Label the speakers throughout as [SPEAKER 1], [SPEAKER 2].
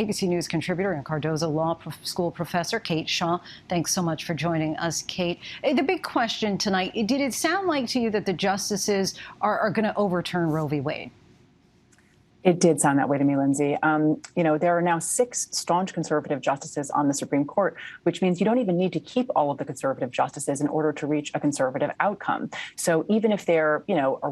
[SPEAKER 1] ABC News contributor and Cardozo Law School professor Kate Shaw. Thanks so much for joining us, Kate. The big question tonight, did it sound like to you that the justices are going to overturn Roe v. Wade?
[SPEAKER 2] It did sound that way to me, Lindsay. There are now 6 staunch conservative justices on the Supreme Court, which means you don't even need to keep all of the conservative justices in order to reach a conservative outcome. So even if there, are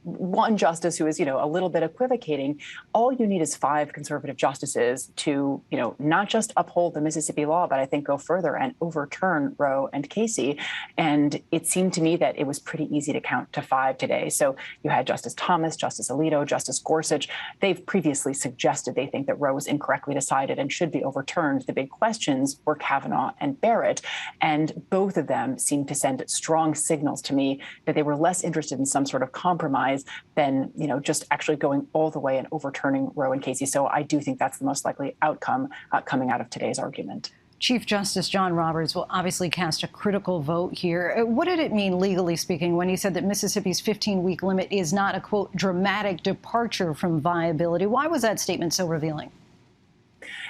[SPEAKER 2] one justice who is, a little bit equivocating, all you need is 5 conservative justices to, not just uphold the Mississippi law, but I think go further and overturn Roe and Casey. And it seemed to me that it was pretty easy to count to 5 today. So you had Justice Thomas, Justice Alito, Justice Gorsuch. They've previously suggested they think that Roe was incorrectly decided and should be overturned. The big questions were Kavanaugh and Barrett. And both of them seemed to send strong signals to me that they were less interested in some sort of compromise than, just actually going all the way and overturning Roe and Casey. So I do think that's the most likely outcome coming out of today's argument.
[SPEAKER 1] Chief Justice John Roberts will obviously cast a critical vote here. What did it mean, legally speaking, when he said that Mississippi's 15-week limit is not a, quote, dramatic departure from viability? Why was that statement so revealing?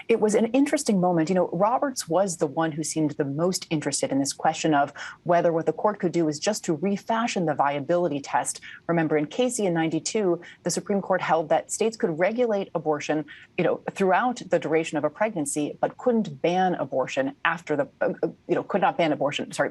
[SPEAKER 2] It was an interesting moment. Roberts was the one who seemed the most interested in this question of whether what the court could do is just to refashion the viability test. Remember, in Casey in 92, the Supreme Court held that states could regulate abortion, throughout the duration of a pregnancy, but couldn't ban abortion after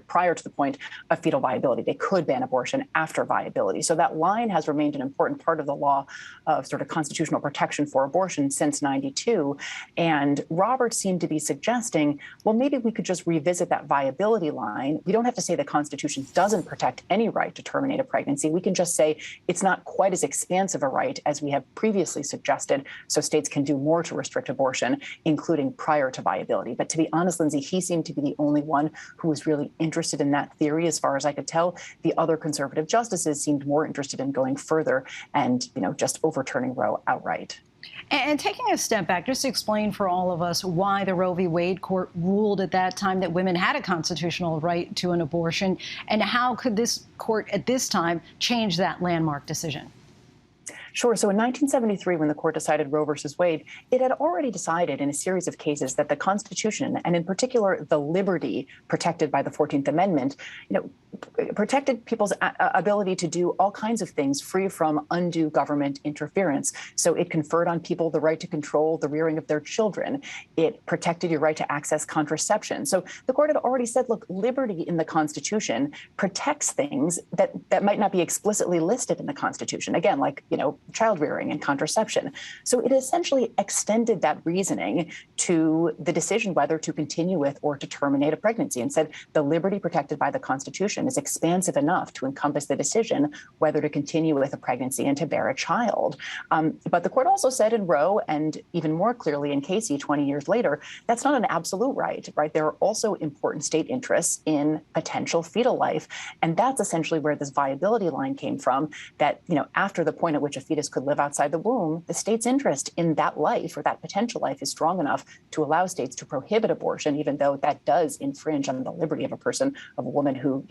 [SPEAKER 2] prior to the point of fetal viability. They could ban abortion after viability. So that line has remained an important part of the law of sort of constitutional protection for abortion since 92. And Roberts seemed to be suggesting, well, maybe we could just revisit that viability line. We don't have to say the Constitution doesn't protect any right to terminate a pregnancy. We can just say it's not quite as expansive a right as we have previously suggested, so states can do more to restrict abortion, including prior to viability. But to be honest, Lindsay, he seemed to be the only one who was really interested in that theory, as far as I could tell. The other conservative justices seemed more interested in going further and, just overturning Roe outright.
[SPEAKER 1] And taking a step back, just explain for all of us why the Roe v. Wade court ruled at that time that women had a constitutional right to an abortion, and how could this court at this time change that landmark decision?
[SPEAKER 2] Sure. So in 1973, when the court decided Roe versus Wade, it had already decided in a series of cases that the Constitution, and in particular the liberty protected by the 14th Amendment, protected people's ability to do all kinds of things free from undue government interference. So it conferred on people the right to control the rearing of their children. It protected your right to access contraception. So the court had already said, look, liberty in the Constitution protects things that might not be explicitly listed in the Constitution. Again, like, child rearing and contraception. So it essentially extended that reasoning to the decision whether to continue with or to terminate a pregnancy, and said the liberty protected by the Constitution is expansive enough to encompass the decision whether to continue with a pregnancy and to bear a child. But the court also said in Roe, and even more clearly in Casey 20 years later, that's not an absolute right? There are also important state interests in potential fetal life. And that's essentially where this viability line came from, that, after the point at which a fetus could live outside the womb, the state's interest in that life or that potential life is strong enough to allow states to prohibit abortion, even though that does infringe on the liberty of a person, of a woman who,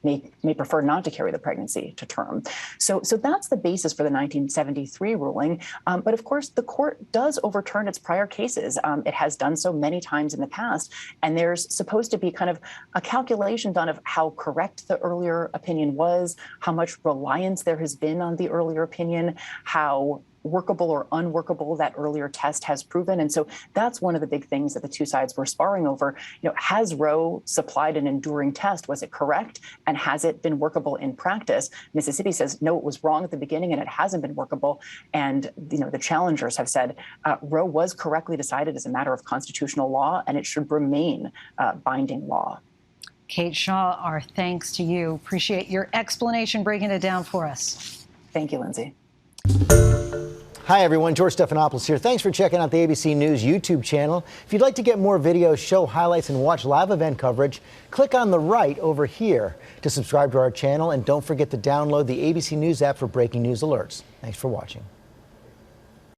[SPEAKER 2] may prefer not to carry the pregnancy to term. So that's the basis for the 1973 ruling. But of course, the court does overturn its prior cases. It has done so many times in the past. And there's supposed to be kind of a calculation done of how correct the earlier opinion was, how much reliance there has been on the earlier opinion, how workable or unworkable that earlier test has proven. And so that's one of the big things that the two sides were sparring over. Has Roe supplied an enduring test? Was it correct? And has it been workable in practice? Mississippi says, no, it was wrong at the beginning and it hasn't been workable. And, the challengers have said Roe was correctly decided as a matter of constitutional law, and it should remain binding law.
[SPEAKER 1] Kate Shaw, our thanks to you. Appreciate your explanation, breaking it down for us.
[SPEAKER 2] Thank you, Lindsay.
[SPEAKER 3] Hi, everyone. George Stephanopoulos here. Thanks for checking out the ABC News YouTube channel. If you'd like to get more videos, show highlights, and watch live event coverage, click on the right over here to subscribe to our channel. And don't forget to download the ABC News app for breaking news alerts. Thanks for watching.